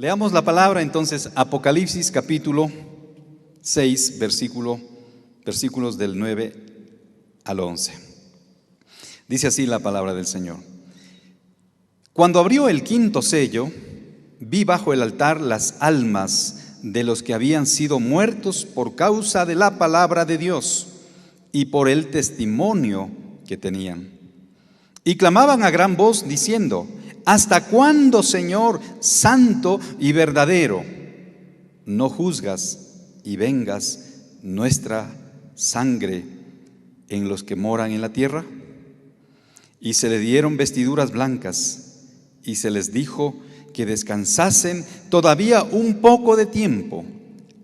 Leamos la palabra entonces, Apocalipsis capítulo 6, versículos del 9 al 11. Dice así la palabra del Señor. Cuando abrió el quinto sello, vi bajo el altar las almas de los que habían sido muertos por causa de la palabra de Dios y por el testimonio que tenían. Y clamaban a gran voz diciendo: ¿hasta cuándo, Señor, santo y verdadero, no juzgas y vengas nuestra sangre en los que moran en la tierra? Y se le dieron vestiduras blancas y se les dijo que descansasen todavía un poco de tiempo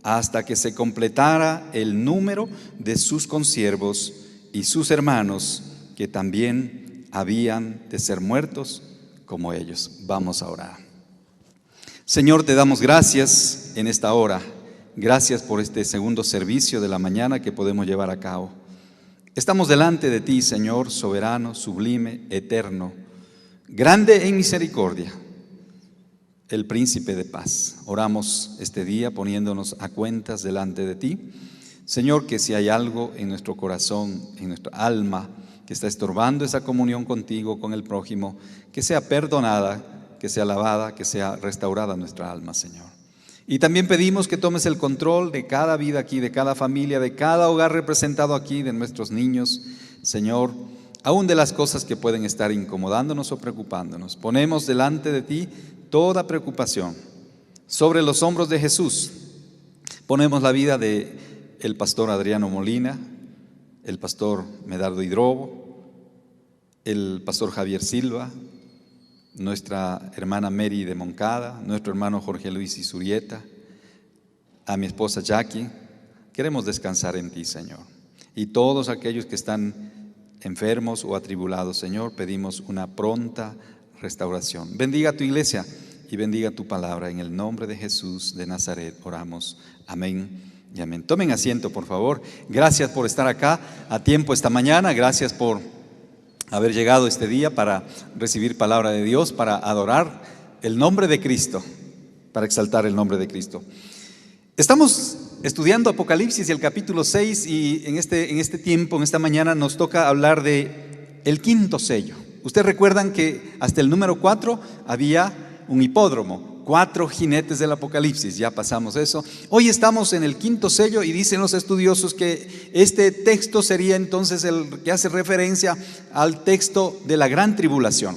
hasta que se completara el número de sus consiervos y sus hermanos que también habían de ser muertos como ellos. Vamos a orar. Señor, te damos gracias en esta hora. Gracias por este segundo servicio de la mañana que podemos llevar a cabo. Estamos delante de ti, Señor, soberano, sublime, eterno, grande en misericordia, el príncipe de paz. Oramos este día poniéndonos a cuentas delante de ti. Señor, que si hay algo en nuestro corazón, en nuestra alma, que está estorbando esa comunión contigo, con el prójimo, que sea perdonada, que sea lavada, que sea restaurada nuestra alma, Señor. Y también pedimos que tomes el control de cada vida aquí, de cada familia, de cada hogar representado aquí, de nuestros niños, Señor, aún de las cosas que pueden estar incomodándonos o preocupándonos. Ponemos delante de ti toda preocupación sobre los hombros de Jesús. Ponemos la vida de el pastor Adriano Molina, el pastor Medardo Hidrobo, el pastor Javier Silva, nuestra hermana Mary de Moncada, nuestro hermano Jorge Luis Isurieta, a mi esposa Jackie. Queremos descansar en ti, Señor. Y todos aquellos que están enfermos o atribulados, Señor, pedimos una pronta restauración. Bendiga a tu iglesia y bendiga tu palabra. En el nombre de Jesús de Nazaret oramos. Amén y amén. Tomen asiento, por favor. Gracias por estar acá a tiempo esta mañana. Gracias por haber llegado este día para recibir palabra de Dios, para adorar el nombre de Cristo, para exaltar el nombre de Cristo. Estamos estudiando Apocalipsis y el capítulo 6 y en este tiempo, en esta mañana, nos toca hablar de el quinto sello. Ustedes recuerdan que hasta el número 4 había un hipódromo, 4 jinetes del Apocalipsis, ya pasamos eso. Hoy estamos en el quinto sello y dicen los estudiosos que este texto sería entonces el que hace referencia al texto de la gran tribulación.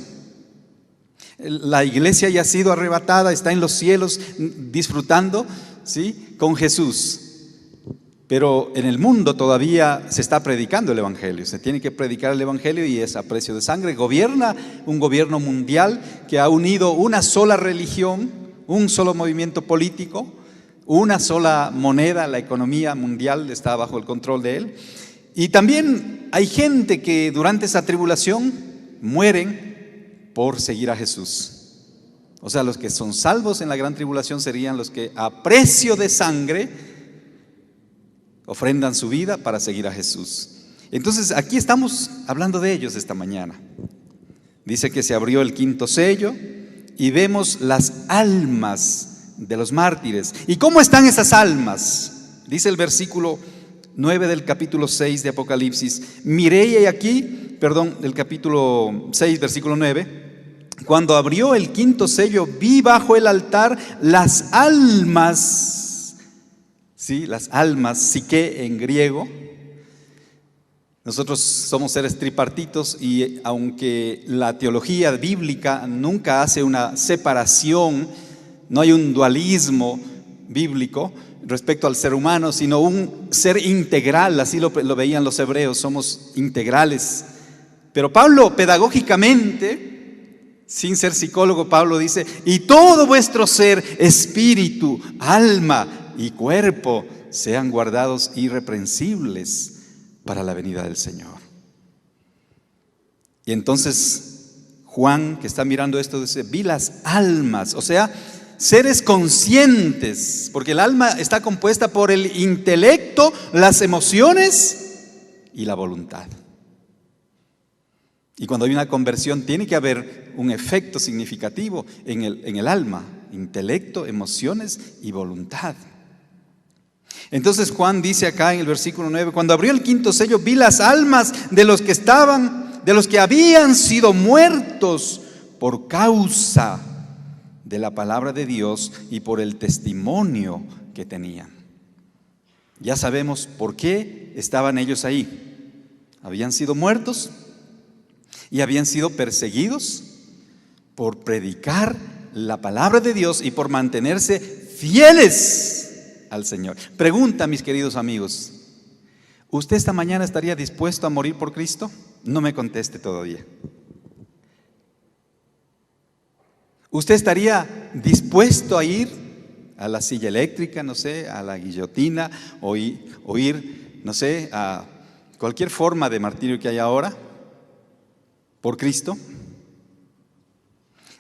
La iglesia ya ha sido arrebatada, está en los cielos disfrutando, ¿sí?, con Jesús. Pero en el mundo todavía se está predicando el Evangelio, se tiene que predicar el Evangelio y es a precio de sangre. Gobierna un gobierno mundial que ha unido una sola religión, un solo movimiento político, una sola moneda. La economía mundial está bajo el control de él. Y también hay gente que durante esa tribulación mueren por seguir a Jesús. O sea, los que son salvos en la gran tribulación serían los que a precio de sangre ofrendan su vida para seguir a Jesús. Entonces aquí estamos hablando de ellos esta mañana. Dice que se abrió el quinto sello y vemos las almas de los mártires. ¿Y cómo están esas almas? Dice el versículo 9 del capítulo 6 de Apocalipsis. Miré y aquí, del capítulo 6, versículo 9. Cuando abrió el quinto sello, vi bajo el altar las almas. Sí, las almas, psique en griego. Nosotros somos seres tripartitos y aunque la teología bíblica nunca hace una separación, no hay un dualismo bíblico respecto al ser humano, sino un ser integral, así lo veían los hebreos, somos integrales. Pero Pablo pedagógicamente, sin ser psicólogo, Pablo dice: y todo vuestro ser, espíritu, alma y cuerpo sean guardados irreprensibles para la venida del Señor. Y entonces Juan, que está mirando esto, dice: vi las almas, o sea, seres conscientes, porque el alma está compuesta por el intelecto, las emociones y la voluntad. Y cuando hay una conversión tiene que haber un efecto significativo en el alma, intelecto, emociones y voluntad. Entonces Juan dice acá en el versículo 9, cuando abrió el quinto sello, vi las almas de los que habían sido muertos por causa de la palabra de Dios y por el testimonio que tenían. Ya sabemos por qué estaban ellos ahí. Habían sido muertos y habían sido perseguidos por predicar la palabra de Dios y por mantenerse fieles al Señor. Pregunta, mis queridos amigos, ¿usted esta mañana estaría dispuesto a morir por Cristo? No me conteste todavía. ¿Usted estaría dispuesto a ir a la silla eléctrica, no sé, a la guillotina o ir, no sé, a cualquier forma de martirio que haya ahora por Cristo?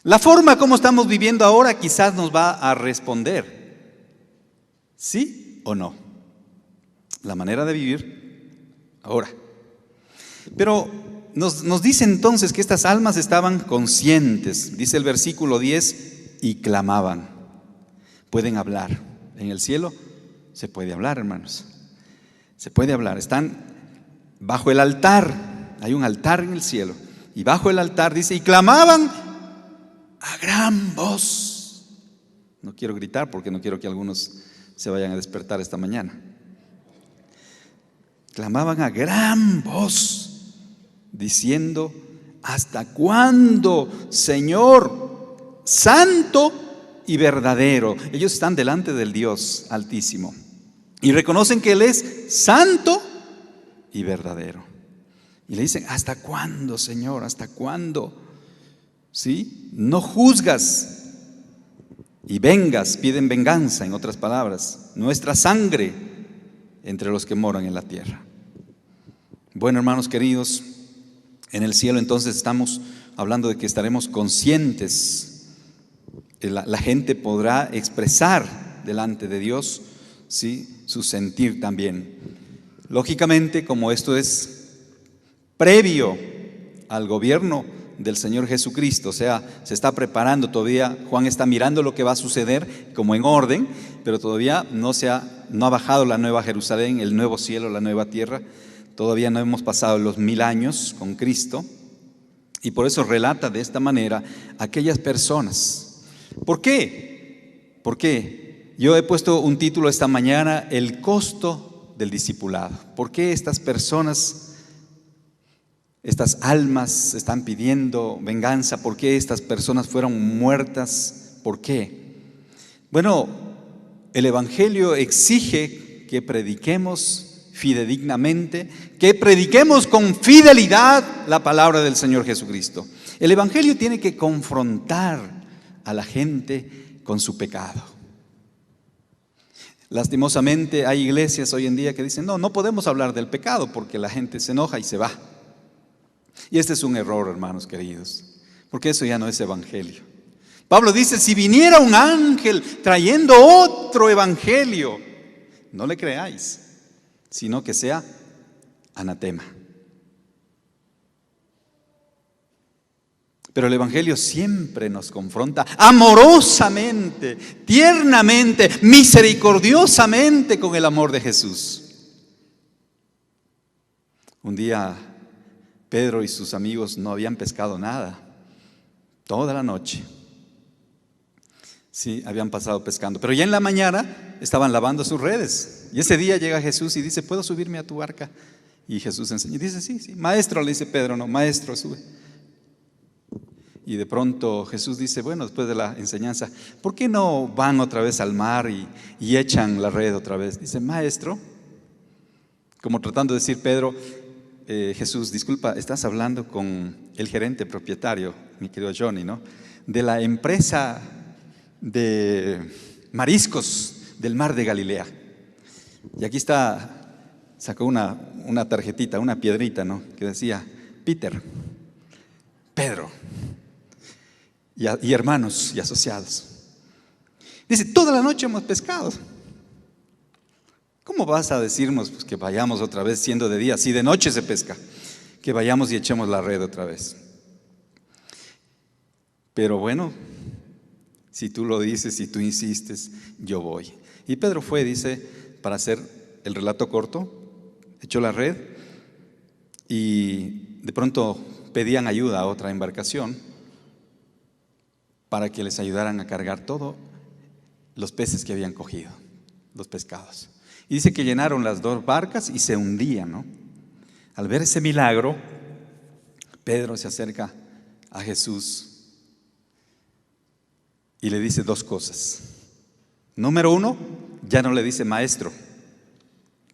La forma como estamos viviendo ahora quizás nos va a responder ¿sí o no? La manera de vivir ahora. Pero nos dice entonces que estas almas estaban conscientes. Dice el versículo 10, y clamaban. Pueden hablar. En el cielo se puede hablar, hermanos. Se puede hablar. Están bajo el altar. Hay un altar en el cielo. Y bajo el altar dice, y clamaban a gran voz. No quiero gritar porque no quiero que algunos se vayan a despertar esta mañana. Clamaban a gran voz, diciendo, ¿hasta cuándo, Señor, santo y verdadero? Ellos están delante del Dios Altísimo y reconocen que Él es santo y verdadero. Y le dicen, ¿hasta cuándo, Señor? ¿Hasta cuándo? ¿Sí? No juzgas y vengas, piden venganza, en otras palabras, nuestra sangre entre los que moran en la tierra. Bueno, hermanos queridos, en el cielo entonces estamos hablando de que estaremos conscientes. La gente podrá expresar delante de Dios, ¿sí?, su sentir también. Lógicamente, como esto es previo al gobierno del Señor Jesucristo, o sea, se está preparando todavía. Juan está mirando lo que va a suceder como en orden, pero todavía no ha bajado la nueva Jerusalén, el nuevo cielo, la nueva tierra. Todavía no hemos pasado los 1000 años con Cristo, y por eso relata de esta manera a aquellas personas. ¿Por qué? ¿Por qué? Yo he puesto un título esta mañana, el costo del discipulado. ¿Por qué estas personas, estas almas están pidiendo venganza? ¿Por qué estas personas fueron muertas? ¿Por qué? Bueno, el Evangelio exige que prediquemos fidedignamente, que prediquemos con fidelidad la palabra del Señor Jesucristo. El Evangelio tiene que confrontar a la gente con su pecado. Lastimosamente hay iglesias hoy en día que dicen, no podemos hablar del pecado porque la gente se enoja y se va. Y este es un error, hermanos queridos, porque eso ya no es evangelio. Pablo dice, si viniera un ángel trayendo otro evangelio, no le creáis, sino que sea anatema. Pero el evangelio siempre nos confronta amorosamente, tiernamente, misericordiosamente con el amor de Jesús. Un día Pedro y sus amigos no habían pescado nada toda la noche. Sí, habían pasado pescando, pero ya en la mañana estaban lavando sus redes. Y ese día llega Jesús y dice, ¿puedo subirme a tu barca? Y Jesús enseña, y dice, sí, maestro, le dice Pedro, no, maestro, sube. Y de pronto Jesús dice, bueno, después de la enseñanza, ¿por qué no van otra vez al mar y echan la red otra vez? Dice, maestro, como tratando de decir Pedro, Jesús, disculpa, estás hablando con el gerente propietario, mi querido Johnny, ¿no?, de la empresa de mariscos del mar de Galilea. Y aquí sacó una tarjetita, una piedrita, ¿no?, que decía, Peter, Pedro, y hermanos y asociados. Dice, toda la noche hemos pescado. ¿Cómo vas a decirnos pues, que vayamos otra vez siendo de día? Si de noche se pesca, que vayamos y echemos la red otra vez. Pero bueno, Si tú lo dices, si tú insistes, yo voy. Y Pedro fue, dice, para hacer el relato corto, echó la red y de pronto pedían ayuda a otra embarcación para que les ayudaran a cargar todos los peces que habían cogido, los pescados. Y dice que llenaron las dos barcas y se hundían, ¿no? Al ver ese milagro, Pedro se acerca a Jesús y le dice dos cosas. Número uno, ya no le dice maestro,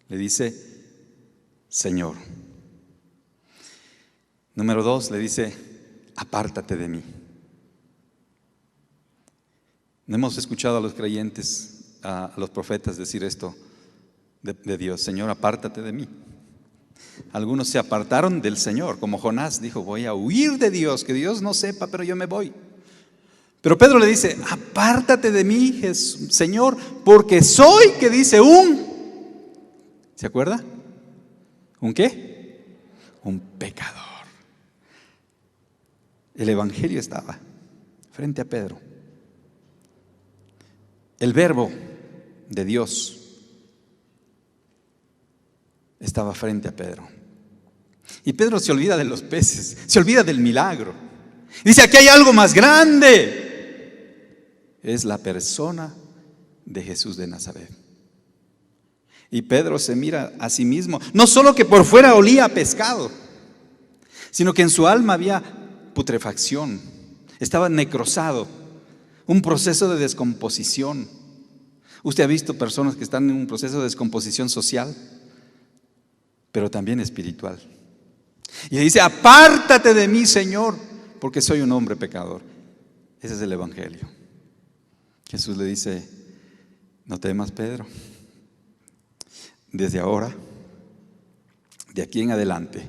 le dice Señor. Número dos, le dice apártate de mí. No hemos escuchado a los creyentes, a los profetas decir esto de Dios: Señor, apártate de mí. Algunos se apartaron del Señor, como Jonás dijo: voy a huir de Dios, que Dios no sepa, pero yo me voy. Pero Pedro le dice: apártate de mí, Señor, porque soy, que dice, ¿se acuerda? ¿Un qué? Un pecador. El evangelio estaba frente a Pedro. El verbo de Dios estaba frente a Pedro. Y Pedro se olvida de los peces, se olvida del milagro. Dice: aquí hay algo más grande. Es la persona de Jesús de Nazaret. Y Pedro se mira a sí mismo. No solo que por fuera olía a pescado, sino que en su alma había putrefacción. Estaba necrosado, un proceso de descomposición. Usted ha visto personas que están en un proceso de descomposición social, pero también espiritual. Y dice: apártate de mí, Señor, porque soy un hombre pecador. Ese es el evangelio. Jesús le dice: no temas, Pedro. Desde ahora, de aquí en adelante,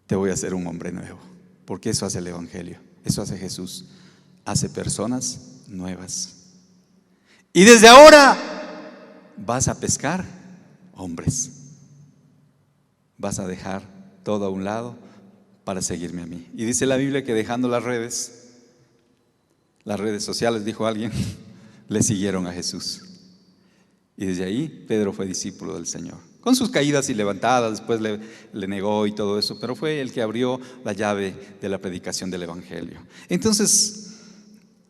te voy a hacer un hombre nuevo. Porque eso hace el evangelio, eso hace Jesús. Hace personas nuevas. Y desde ahora vas a pescar hombres. Vas a dejar todo a un lado para seguirme a mí. Y dice la Biblia que dejando las redes sociales, dijo alguien, le siguieron a Jesús. Y desde ahí Pedro fue discípulo del Señor, con sus caídas y levantadas. Después le negó y todo eso, pero fue el que abrió la llave de la predicación del evangelio. Entonces,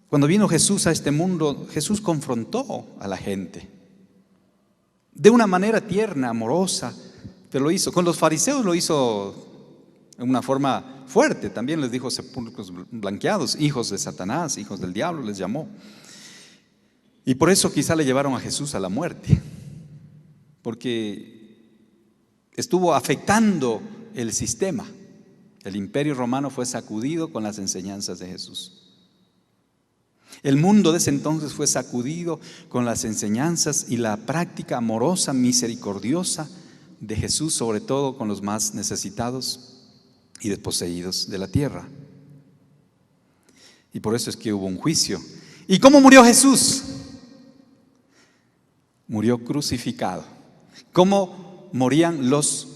cuando vino Jesús a este mundo, Jesús confrontó a la gente de una manera tierna, amorosa, pero lo hizo. Con los fariseos lo hizo en una forma fuerte. También les dijo sepulcros blanqueados, hijos de Satanás, hijos del diablo les llamó. Y por eso quizá le llevaron a Jesús a la muerte, porque estuvo afectando el sistema. El imperio romano fue sacudido con las enseñanzas de Jesús. El mundo de ese entonces fue sacudido con las enseñanzas y la práctica amorosa, misericordiosa de Jesús, sobre todo con los más necesitados y desposeídos de la tierra. Y por eso es que hubo un juicio. ¿Y cómo murió Jesús? Murió crucificado. ¿Cómo morían los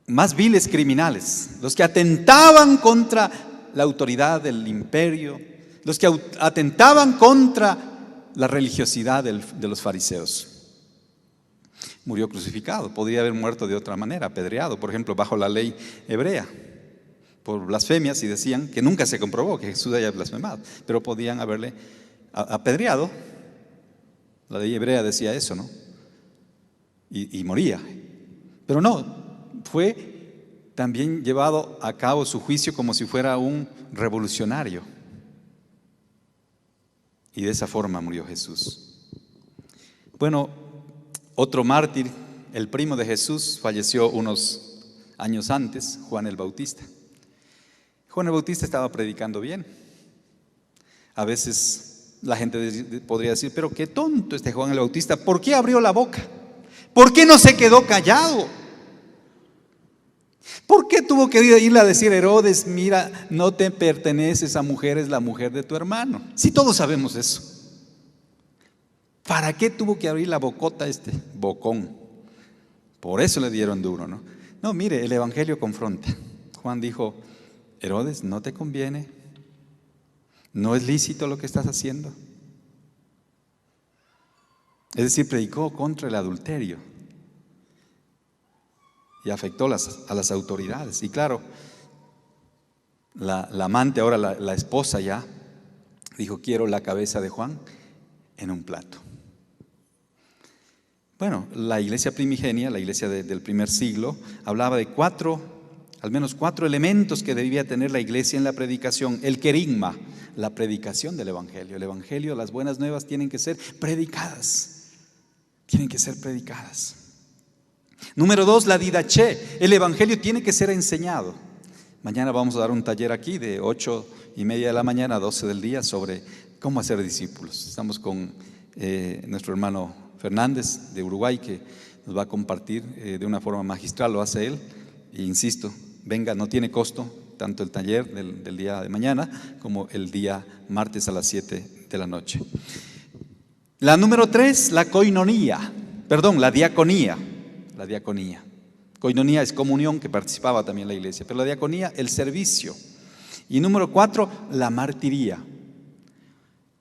más viles criminales? Los que atentaban contra la autoridad del imperio, los que atentaban contra la religiosidad de los fariseos. Murió crucificado. Podría haber muerto de otra manera, apedreado, por ejemplo, bajo la ley hebrea, por blasfemias, y decían que nunca se comprobó que Jesús haya blasfemado, pero podían haberle apedreado. La ley hebrea decía eso, ¿no? Y moría. Pero no, fue también llevado a cabo su juicio como si fuera un revolucionario. Y de esa forma murió Jesús. Bueno, otro mártir, el primo de Jesús, falleció unos años antes, Juan el Bautista. Juan el Bautista estaba predicando bien. A veces la gente podría decir: pero qué tonto este Juan el Bautista, ¿por qué abrió la boca? ¿Por qué no se quedó callado? ¿Por qué tuvo que irle a decir a Herodes: mira, no te pertenece, esa mujer es la mujer de tu hermano? Si todos sabemos eso. ¿Para qué tuvo que abrir la bocota este bocón? Por eso le dieron duro, ¿no? No, mire, el evangelio confronta. Juan dijo: Herodes, no te conviene. ¿No es lícito lo que estás haciendo? Es decir, predicó contra el adulterio y afectó a las autoridades. Y claro, la amante, ahora la esposa ya, dijo: quiero la cabeza de Juan en un plato. Bueno, la iglesia primigenia, la iglesia del primer siglo, hablaba de al menos cuatro elementos que debía tener la iglesia en la predicación. El querigma, la predicación del evangelio. El evangelio, las buenas nuevas tienen que ser predicadas. Tienen que ser predicadas. Número 2, la didaché. El evangelio tiene que ser enseñado. Mañana vamos a dar un taller aquí de 8:30 de la mañana a 12 del día sobre cómo hacer discípulos. Estamos con nuestro hermano Fernández de Uruguay, que nos va a compartir de una forma magistral. Lo hace él. E insisto, venga, no tiene costo, tanto el taller del día de mañana como el día martes a las 7 de la noche. La número 3, la diaconía. La diaconía. Coinonía es comunión, que participaba también la iglesia, pero la diaconía, el servicio. Y número 4, la martiría.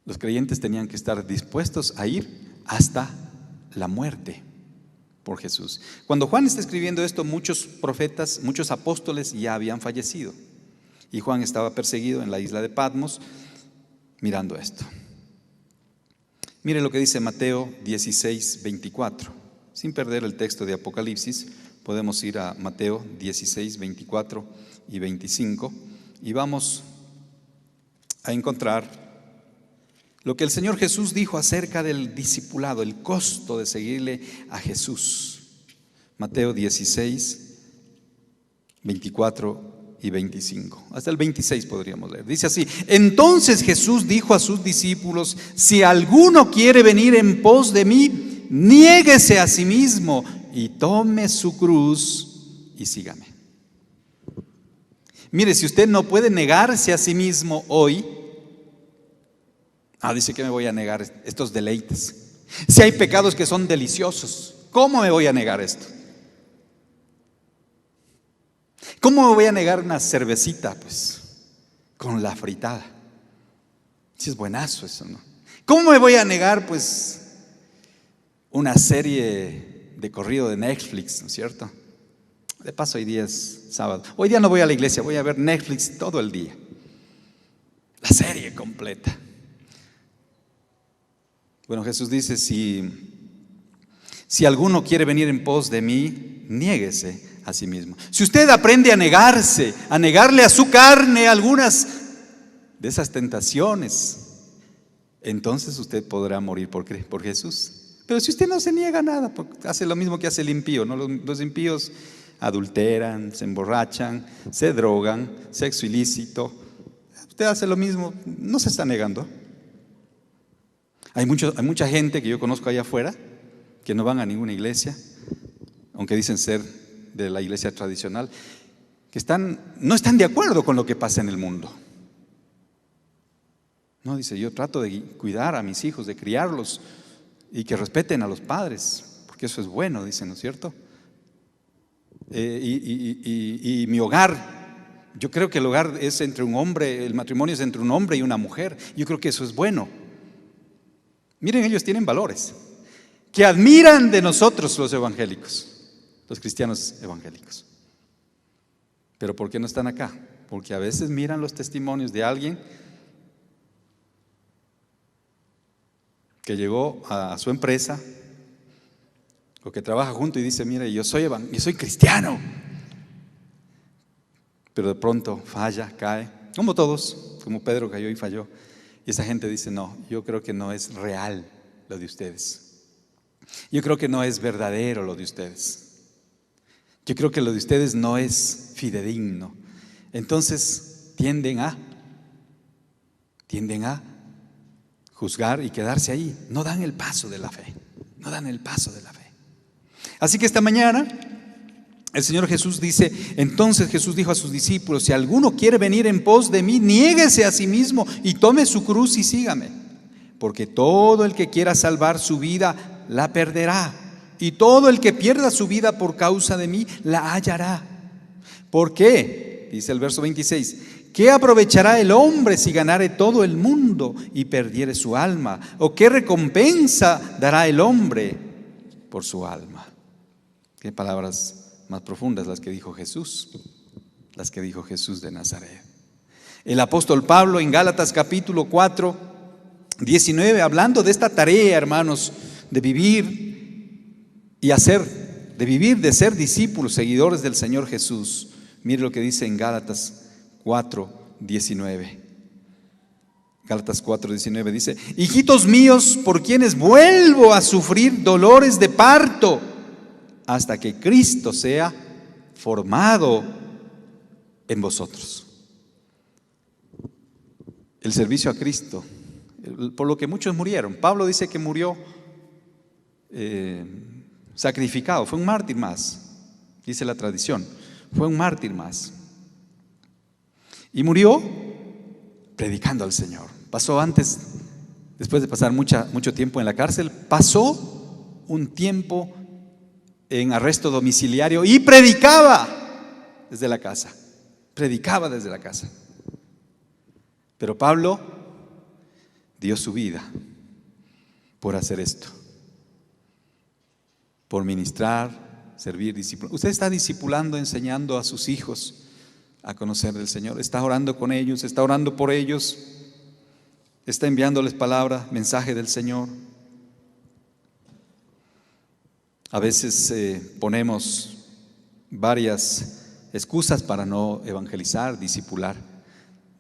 Los creyentes tenían que estar dispuestos a ir hasta la muerte por Jesús. Cuando Juan está escribiendo esto, muchos profetas, muchos apóstoles ya habían fallecido. Y Juan estaba perseguido en la isla de Patmos mirando esto. Mire lo que dice Mateo 16:24. Sin perder el texto de Apocalipsis, podemos ir a Mateo 16:24 y 25 y vamos a encontrar lo que el Señor Jesús dijo acerca del discipulado, el costo de seguirle a Jesús. Mateo 16:24 y 25. Hasta el 26 podríamos leer. Dice así: entonces Jesús dijo a sus discípulos: si alguno quiere venir en pos de mí, niéguese a sí mismo y tome su cruz y sígame. Mire, si usted no puede negarse a sí mismo hoy, dice que me voy a negar estos deleites. Si hay pecados que son deliciosos, ¿cómo me voy a negar esto? ¿Cómo me voy a negar una cervecita? Pues con la fritada. Si es buenazo eso, ¿no? ¿Cómo me voy a negar pues una serie de corrido de Netflix, ¿no es cierto? De paso, hoy día es sábado. Hoy día no voy a la iglesia, voy a ver Netflix todo el día. La serie completa. Bueno, Jesús dice: si alguno quiere venir en pos de mí, niéguese a sí mismo. Si usted aprende a negarse, a negarle a su carne algunas de esas tentaciones, entonces usted podrá morir por Jesús. Pero si usted no se niega a nada, hace lo mismo que hace el impío, ¿no? Los impíos adulteran, se emborrachan, se drogan, sexo ilícito. Usted hace lo mismo, no se está negando. Hay mucha gente que yo conozco allá afuera que no van a ninguna iglesia, aunque dicen ser de la iglesia tradicional, que no están de acuerdo con lo que pasa en el mundo. No, dice: yo trato de cuidar a mis hijos, de criarlos y que respeten a los padres, porque eso es bueno, dicen, ¿no es cierto? Y mi hogar, yo creo que el hogar es entre un hombre, el matrimonio es entre un hombre y una mujer. Yo creo que eso es bueno. Miren, ellos tienen valores que admiran de nosotros los evangélicos, los cristianos evangélicos. Pero ¿por qué no están acá? Porque a veces miran los testimonios de alguien que llegó a su empresa o que trabaja junto y dice: mire, yo soy cristiano, pero de pronto falla, cae, como todos, como Pedro cayó y falló. Y esa gente dice: no, yo creo que no es real lo de ustedes. Yo creo que no es verdadero lo de ustedes. Yo creo que lo de ustedes no es fidedigno. Entonces tienden a juzgar y quedarse ahí. No dan el paso de la fe. No dan el paso de la fe. Así que esta mañana el Señor Jesús dice: entonces Jesús dijo a sus discípulos: si alguno quiere venir en pos de mí, niéguese a sí mismo y tome su cruz y sígame. Porque todo el que quiera salvar su vida la perderá, y todo el que pierda su vida por causa de mí la hallará. ¿Por qué? Dice el verso 26: ¿qué aprovechará el hombre si ganare todo el mundo y perdiere su alma? ¿O qué recompensa dará el hombre por su alma? Qué palabras más profundas las que dijo Jesús, las que dijo Jesús de Nazaret. El apóstol Pablo en Gálatas capítulo 4, 19, hablando de esta tarea, hermanos, de vivir y hacer, de vivir, de ser discípulos, seguidores del Señor Jesús. Mire lo que dice en Gálatas 4, 19. Gálatas 4, 19 dice: hijitos míos, por quienes vuelvo a sufrir dolores de parto, hasta que Cristo sea formado en vosotros. El servicio a Cristo, por lo que muchos murieron. Pablo dice que murió sacrificado, fue un mártir más, dice la tradición, fue un mártir más. Y murió predicando al Señor. Pasó antes, después de pasar mucho tiempo en la cárcel, pasó un tiempo en arresto domiciliario y predicaba desde la casa. Predicaba desde la casa. Pero Pablo dio su vida por hacer esto, por ministrar, servir, discipular. Usted está discipulando, enseñando a sus hijos a conocer del Señor. Está orando con ellos, está orando por ellos, está enviándoles palabra, mensaje del Señor. A veces ponemos varias excusas para no evangelizar, discipular.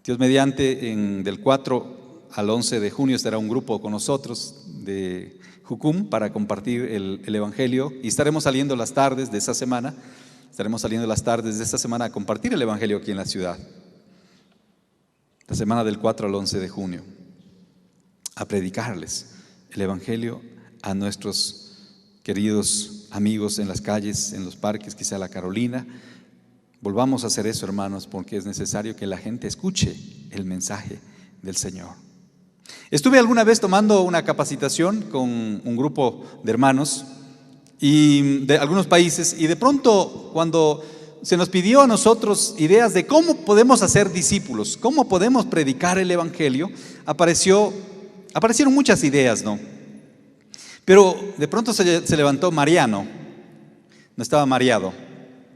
Dios mediante, del 4 al 11 de junio estará un grupo con nosotros de Jucum para compartir el Evangelio, y estaremos saliendo las tardes de esa semana. Estaremos saliendo las tardes de esta semana a compartir el Evangelio aquí en la ciudad. La semana del 4 al 11 de junio. A predicarles el Evangelio a nuestros queridos amigos en las calles, en los parques, quizá la Carolina. Volvamos a hacer eso, hermanos, porque es necesario que la gente escuche el mensaje del Señor. Estuve alguna vez tomando una capacitación con un grupo de hermanos y de algunos países, y de pronto cuando se nos pidió a nosotros ideas de cómo podemos hacer discípulos, cómo podemos predicar el Evangelio, aparecieron muchas ideas, ¿no? Pero de pronto se levantó Mariano, no estaba mareado,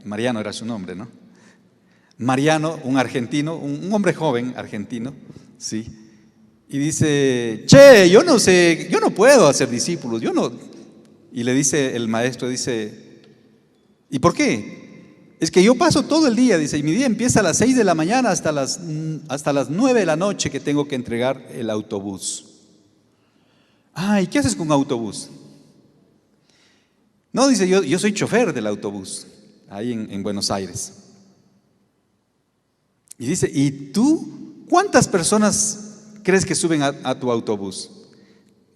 Mariano era su nombre, ¿no? Mariano, un argentino, un hombre joven argentino, ¿sí? Y dice: che, yo no sé, yo no puedo hacer discípulos, yo no. Y le dice el maestro, dice: ¿y por qué? Es que yo paso todo el día, dice, y mi día empieza a las 6 de la mañana hasta las 9 de la noche que tengo que entregar el autobús. Ah, ¿y qué haces con un autobús? No, dice, yo soy chofer del autobús, ahí en Buenos Aires. Y dice: ¿y tú cuántas personas crees que suben a tu autobús?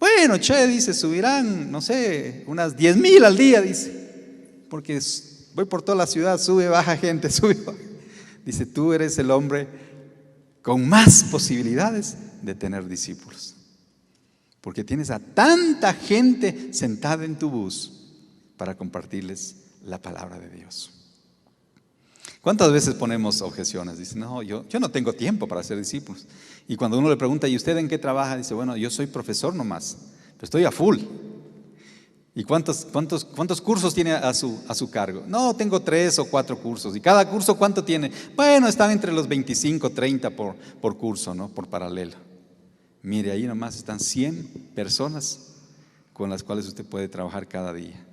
Bueno, che, dice, subirán, no sé, unas 10,000 al día, dice, porque voy por toda la ciudad, sube, baja gente, sube, baja. Dice: tú eres el hombre con más posibilidades de tener discípulos, porque tienes a tanta gente sentada en tu bus para compartirles la palabra de Dios. ¿Cuántas veces ponemos objeciones? Dice: no, yo no tengo tiempo para ser discípulos. Y cuando uno le pregunta: ¿y usted en qué trabaja? Dice: bueno, yo soy profesor nomás, pero estoy a full. ¿Y cuántos cursos tiene a su cargo? No, tengo 3 o 4 cursos. ¿Y cada curso cuánto tiene? Bueno, están entre los 25, 30 por curso, ¿no? Por paralelo. Mire, ahí nomás están 100 personas con las cuales usted puede trabajar cada día.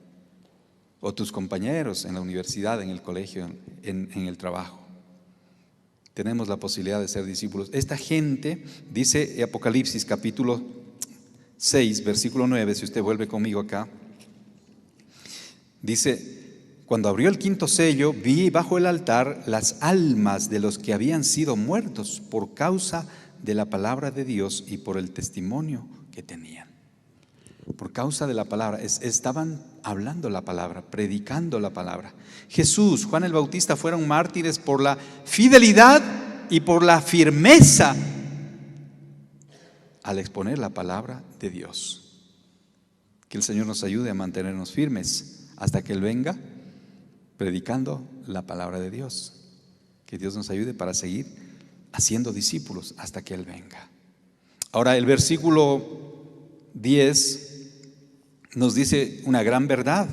O tus compañeros en la universidad, en el colegio, en el trabajo. Tenemos la posibilidad de ser discípulos. Esta gente, dice Apocalipsis capítulo 6, versículo 9, si usted vuelve conmigo acá, dice: cuando abrió el 5.º sello, vi bajo el altar las almas de los que habían sido muertos por causa de la palabra de Dios y por el testimonio que tenían. Por causa de la palabra, estaban hablando la palabra, predicando la palabra. Jesús, Juan el Bautista fueron mártires por la fidelidad y por la firmeza al exponer la palabra de Dios. Que el Señor nos ayude a mantenernos firmes hasta que Él venga, predicando la palabra de Dios. Que Dios nos ayude para seguir haciendo discípulos hasta que Él venga. Ahora el versículo 10 nos dice una gran verdad.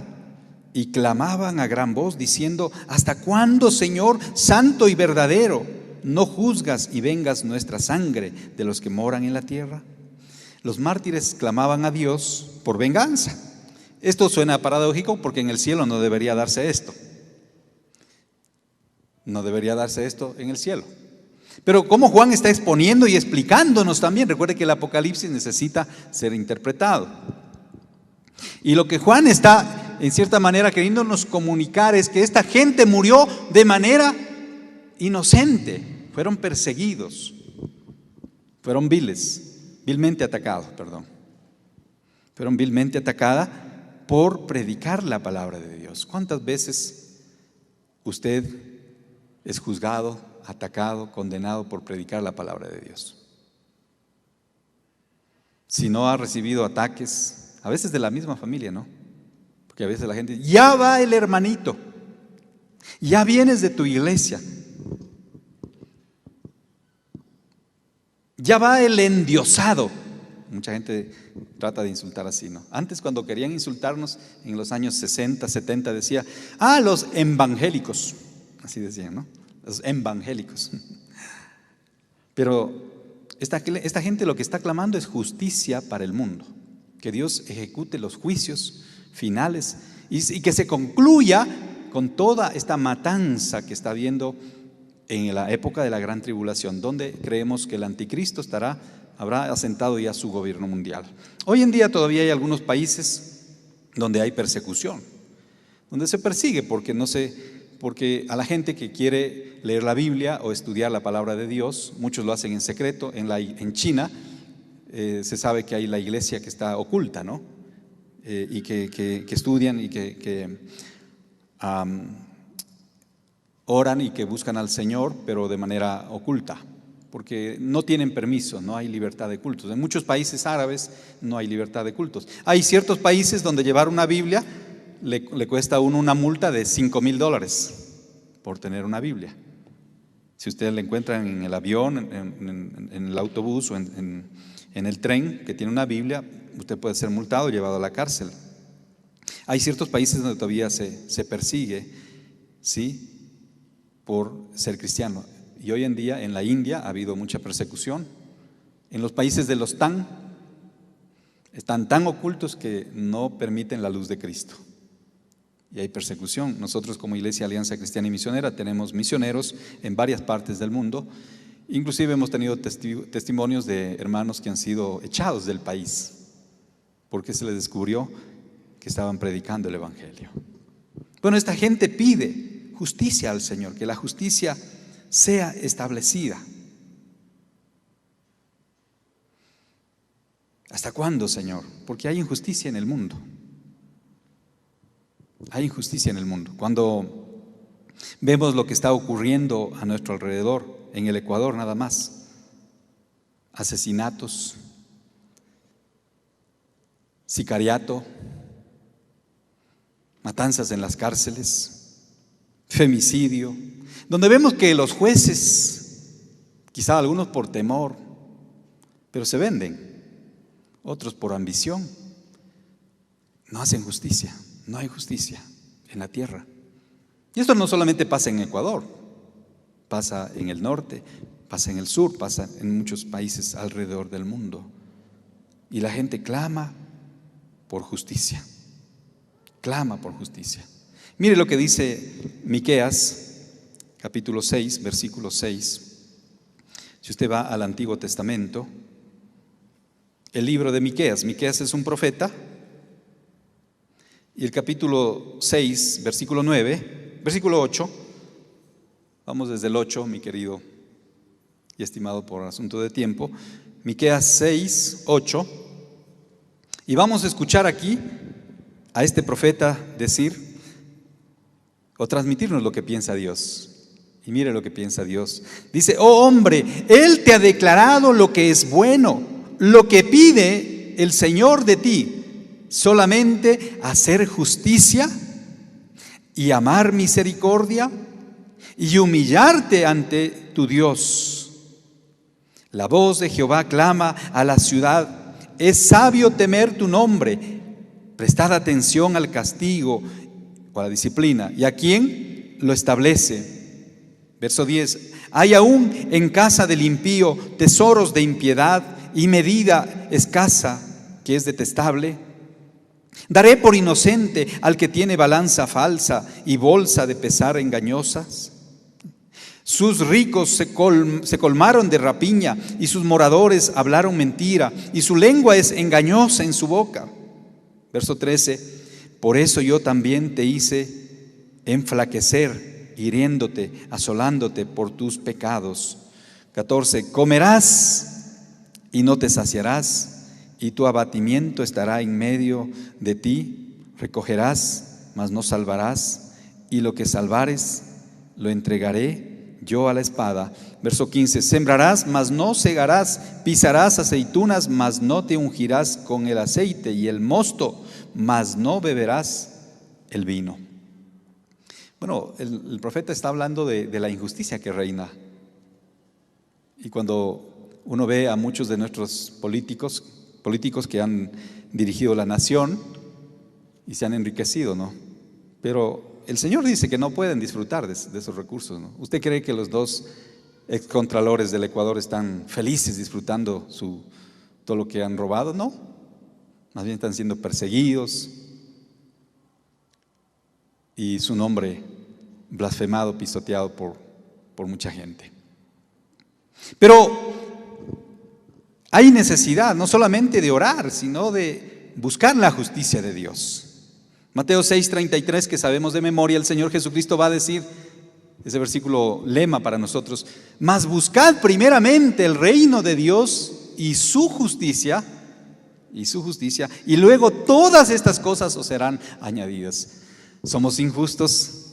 Y clamaban a gran voz diciendo: ¿hasta cuándo, Señor, santo y verdadero, no juzgas y vengas nuestra sangre de los que moran en la tierra? Los mártires clamaban a Dios por venganza. Esto suena paradójico porque en el cielo no debería darse esto. No debería darse esto en el cielo. Pero como Juan está exponiendo y explicándonos también, recuerde que el Apocalipsis necesita ser interpretado. Y lo que Juan está en cierta manera queriéndonos comunicar es que esta gente murió de manera inocente. Fueron perseguidos, fueron vilmente atacados, Fueron vilmente atacadas por predicar la palabra de Dios. ¿Cuántas veces usted es juzgado, atacado, condenado por predicar la palabra de Dios? Si no ha recibido ataques, a veces de la misma familia, ¿no? Porque a veces la gente, ya va el hermanito, ya vienes de tu iglesia, ya va el endiosado. Mucha gente trata de insultar así, ¿no? Antes, cuando querían insultarnos en los años 60, 70, decía: los evangélicos, así decían, ¿no? Los evangélicos. Pero esta gente lo que está clamando es justicia para el mundo, que Dios ejecute los juicios finales y que se concluya con toda esta matanza que está habiendo en la época de la gran tribulación, donde creemos que el anticristo habrá asentado ya su gobierno mundial. Hoy en día todavía hay algunos países donde hay persecución, donde se persigue porque a la gente que quiere leer la Biblia o estudiar la palabra de Dios, muchos lo hacen en secreto. En China se sabe que hay la iglesia que está oculta, ¿no? Y que estudian y que oran y que buscan al Señor, pero de manera oculta, porque no tienen permiso, no hay libertad de cultos. En muchos países árabes no hay libertad de cultos. Hay ciertos países donde llevar una Biblia le cuesta a uno una multa de $5,000 por tener una Biblia. Si usted la encuentra en el avión, en el autobús o en el tren que tiene una Biblia, usted puede ser multado, llevado a la cárcel. Hay ciertos países donde todavía se persigue, ¿sí?, por ser cristiano. Y hoy en día en la India ha habido mucha persecución. En los países de los están tan ocultos que no permiten la luz de Cristo. Y hay persecución. Nosotros, como Iglesia Alianza Cristiana y Misionera, tenemos misioneros en varias partes del mundo. Inclusive hemos tenido testimonios de hermanos que han sido echados del país porque se les descubrió que estaban predicando el evangelio. Bueno, esta gente pide justicia al Señor, que la justicia sea establecida. ¿Hasta cuándo, Señor? Porque hay injusticia en el mundo. Hay injusticia en el mundo. Cuando vemos lo que está ocurriendo a nuestro alrededor, en el Ecuador nada más, asesinatos, sicariato, matanzas en las cárceles, femicidio, donde vemos que los jueces, quizá algunos por temor, pero se venden, otros por ambición, no hacen justicia. No hay justicia en la tierra. Y esto no solamente pasa en Ecuador, pasa en el norte, pasa en el sur, pasa en muchos países alrededor del mundo. Y la gente clama por justicia. Clama por justicia. Mire lo que dice Miqueas, capítulo 6, versículo 6. Si usted va al Antiguo Testamento, el libro de Miqueas es un profeta. Y el capítulo 6, versículo 9, versículo 8, vamos desde el 8, mi querido y estimado por asunto de tiempo, Miqueas 6, 8, y vamos a escuchar aquí a este profeta decir o transmitirnos lo que piensa Dios. Y mire lo que piensa Dios. Dice: oh hombre, Él te ha declarado lo que es bueno, lo que pide el Señor de ti. Solamente hacer justicia y amar misericordia y humillarte ante tu Dios La voz de Jehová clama a la ciudad. Es sabio temer tu nombre. Prestad atención al castigo o a la disciplina. ¿Y a quién lo establece? Verso 10. Hay aún en casa del impío tesoros de impiedad y medida escasa que es detestable. Daré por inocente al que tiene balanza falsa y bolsa de pesar engañosas. Sus ricos se colmaron de rapiña y sus moradores hablaron mentira y su lengua es engañosa en su boca. Verso 13. Por eso yo también te hice enflaquecer, hiriéndote, asolándote por tus pecados. 14. Comerás y no te saciarás, y tu abatimiento estará en medio de ti. Recogerás, mas no salvarás, y lo que salvares lo entregaré yo a la espada. Verso 15. Sembrarás, mas no segarás, pisarás aceitunas, mas no te ungirás con el aceite, y el mosto, mas no beberás el vino. Bueno, el profeta está hablando de la injusticia que reina. Y cuando uno ve a muchos de nuestros políticos que han dirigido la nación y se han enriquecido, ¿no? Pero el Señor dice que no pueden disfrutar de esos recursos, ¿no? ¿Usted cree que los dos excontralores del Ecuador están felices disfrutando todo lo que han robado? No, más bien están siendo perseguidos y su nombre blasfemado, pisoteado por mucha gente. Pero hay necesidad no solamente de orar, sino de buscar la justicia de Dios. Mateo 6:33, que sabemos de memoria, el Señor Jesucristo va a decir, ese versículo lema para nosotros: mas buscad primeramente el reino de Dios y su justicia, y luego todas estas cosas os serán añadidas. ¿Somos injustos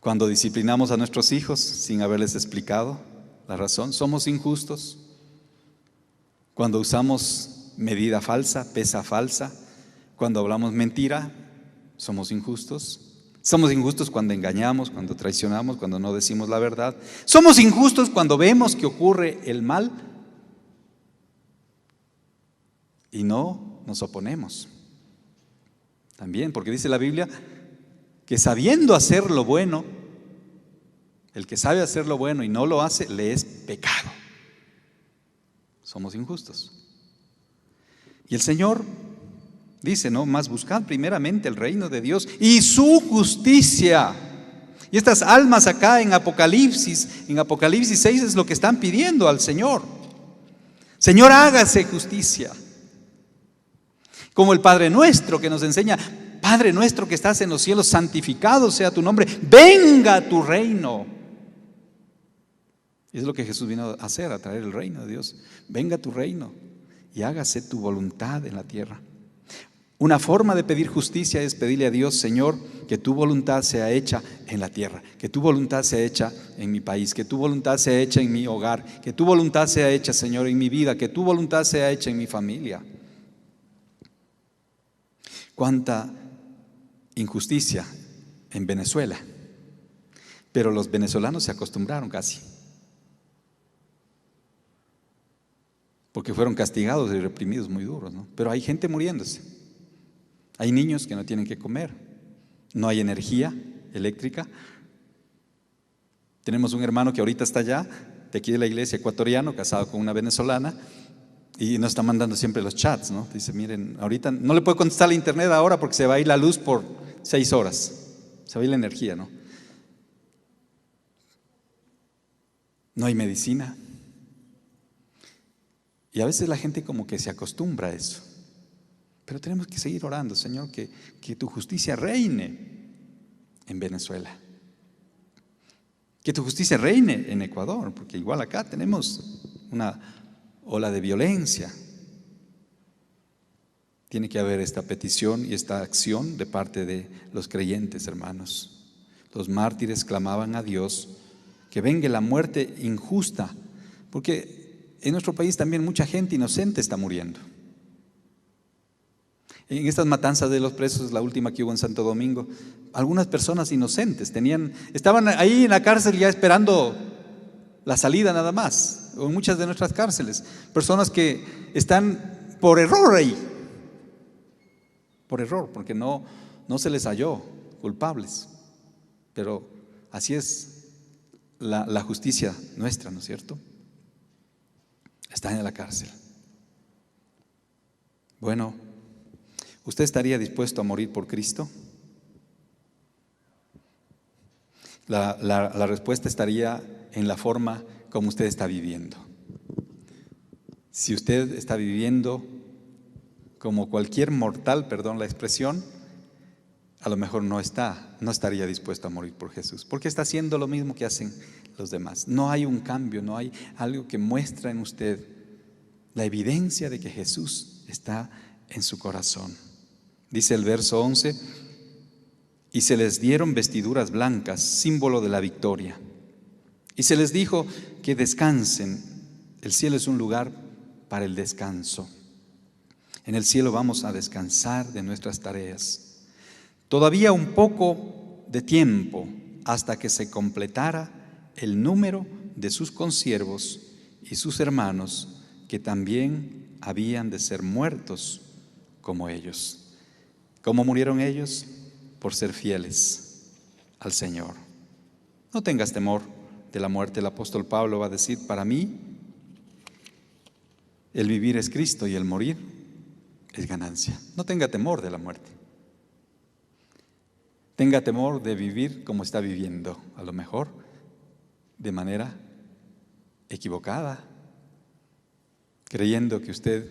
cuando disciplinamos a nuestros hijos sin haberles explicado la razón? ¿Somos injustos cuando usamos medida falsa, pesa falsa? Cuando hablamos mentira, ¿somos injustos? Somos injustos cuando engañamos, cuando traicionamos, cuando no decimos la verdad. Somos injustos cuando vemos que ocurre el mal y no nos oponemos. También, porque dice la Biblia que sabiendo hacer lo bueno, el que sabe hacer lo bueno y no lo hace, le es pecado. Somos injustos. Y el Señor dice, ¿no? Más buscad primeramente el reino de Dios y su justicia. Y estas almas acá en Apocalipsis 6 es lo que están pidiendo al Señor. Señor, hágase justicia. Como el Padre Nuestro que nos enseña: Padre nuestro que estás en los cielos, santificado sea tu nombre, venga tu reino. Y es lo que Jesús vino a hacer, a traer el reino de Dios. Venga tu reino y hágase tu voluntad en la tierra. Una forma de pedir justicia es pedirle a Dios: Señor, que tu voluntad sea hecha en la tierra, que tu voluntad sea hecha en mi país, que tu voluntad sea hecha en mi hogar, que tu voluntad sea hecha, Señor, en mi vida, que tu voluntad sea hecha en mi familia. Cuánta injusticia en Venezuela, pero los venezolanos se acostumbraron casi, porque fueron castigados y reprimidos muy duros, ¿no? Pero hay gente muriéndose. Hay niños que no tienen que comer, no hay energía eléctrica. Tenemos un hermano que ahorita está allá, de aquí de la iglesia, ecuatoriano, casado con una venezolana, y nos está mandando siempre los chats, ¿no? Dice: miren, ahorita no le puedo contestar la internet ahora porque se va a ir la luz por 6 horas, se va a ir la energía, ¿no? No hay medicina. Y a veces la gente como que se acostumbra a eso. Pero tenemos que seguir orando, Señor, que tu justicia reine en Venezuela. Que tu justicia reine en Ecuador, porque igual acá tenemos una ola de violencia. Tiene que haber esta petición y esta acción de parte de los creyentes, hermanos. Los mártires clamaban a Dios que venga la muerte injusta, porque en nuestro país también mucha gente inocente está muriendo. En estas matanzas de los presos, la última que hubo en Santo Domingo, algunas personas inocentes estaban ahí en la cárcel ya esperando la salida nada más. o en muchas de nuestras cárceles, personas que están por error ahí, por error, porque no se les halló culpables, pero así es la justicia nuestra, ¿no es cierto? Están en la cárcel. Bueno, ¿usted estaría dispuesto a morir por Cristo? La respuesta estaría en la forma como usted está viviendo. Si usted está viviendo como cualquier mortal, perdón la expresión, a lo mejor no estaría dispuesto a morir por Jesús, porque está haciendo lo mismo que hacen los demás. No hay un cambio, no hay algo que muestra en usted la evidencia de que Jesús está en su corazón. Dice el verso 11: y se les dieron vestiduras blancas, símbolo de la victoria. Y se les dijo que descansen. El cielo es un lugar para el descanso. En el cielo vamos a descansar de nuestras tareas. Todavía un poco de tiempo hasta que se completara el número de sus consiervos y sus hermanos, que también habían de ser muertos como ellos. ¿Cómo murieron ellos? Por ser fieles al Señor. No tengas temor de la muerte. El apóstol Pablo va a decir: para mí el vivir es Cristo y el morir es ganancia. No tenga temor de la muerte. Tenga temor de vivir como está viviendo, a lo mejor de manera equivocada, creyendo que usted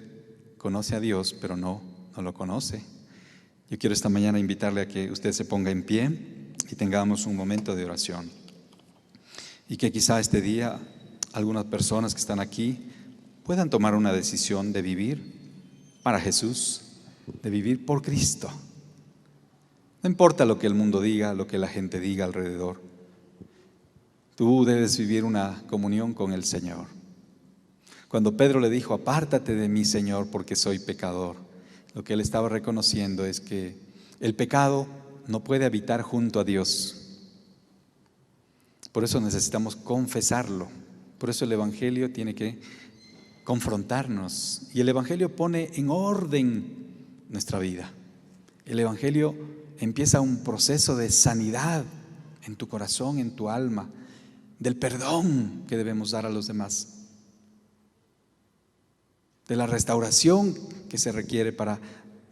conoce a Dios, pero no lo conoce. Yo quiero esta mañana invitarle a que usted se ponga en pie y tengamos un momento de oración. Y que quizá este día algunas personas que están aquí puedan tomar una decisión de vivir para Jesús, de vivir por Cristo. No importa lo que el mundo diga, lo que la gente diga alrededor. Tú debes vivir una comunión con el Señor. Cuando Pedro le dijo: apártate de mí, Señor, porque soy pecador, lo que él estaba reconociendo es que el pecado no puede habitar junto a Dios. Por eso necesitamos confesarlo. Por eso el Evangelio tiene que confrontarnos. Y el Evangelio pone en orden nuestra vida. El Evangelio empieza un proceso de sanidad en tu corazón, en tu alma, del perdón que debemos dar a los demás, de la restauración que se requiere para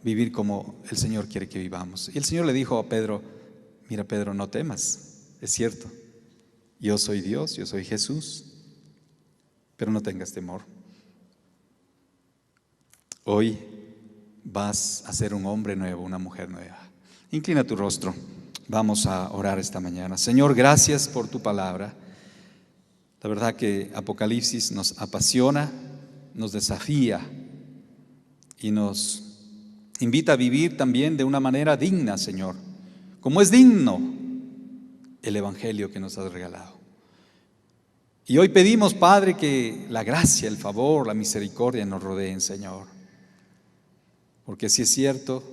vivir como el Señor quiere que vivamos. Y el Señor le dijo a Pedro: mira, Pedro, no temas, es cierto, yo soy Dios, yo soy Jesús, pero no tengas temor. Hoy vas a ser un hombre nuevo, una mujer nueva. Inclina tu rostro, vamos a orar esta mañana. Señor, gracias por tu palabra. La verdad que Apocalipsis nos apasiona, nos desafía y nos invita a vivir también de una manera digna, Señor, como es digno el Evangelio que nos has regalado. Y hoy pedimos, Padre, que la gracia, el favor, la misericordia nos rodeen, Señor. Porque si es cierto,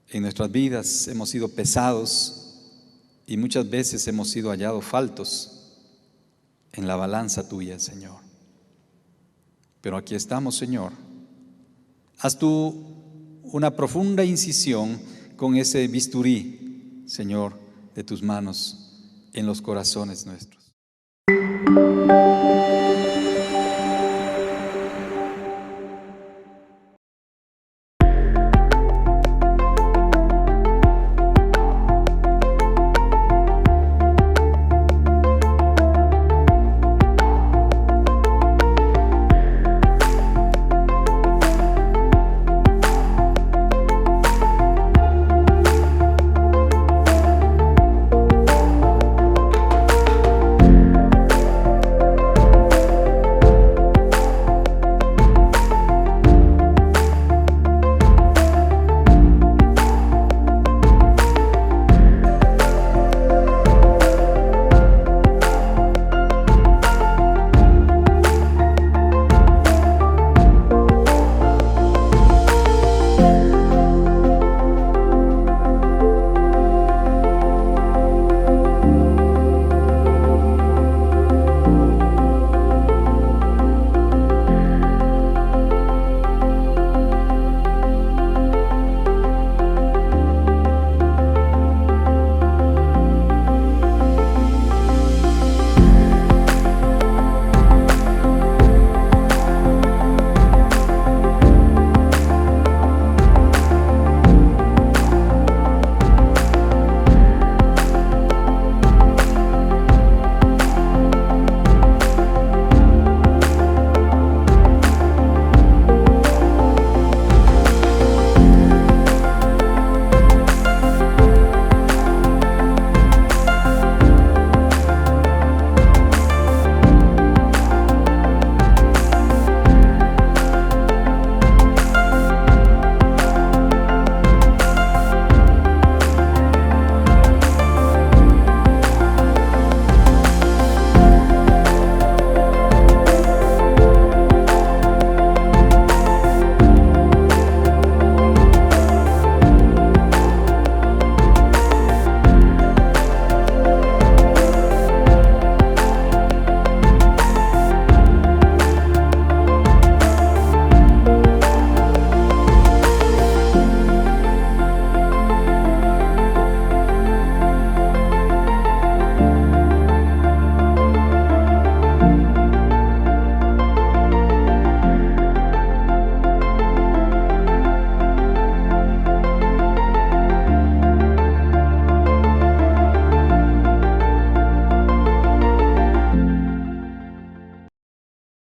en nuestras vidas hemos sido pesados y muchas veces hemos sido hallados faltos en la balanza tuya, Señor. Pero aquí estamos, Señor. Haz tú una profunda incisión con ese bisturí, Señor, de tus manos en los corazones nuestros.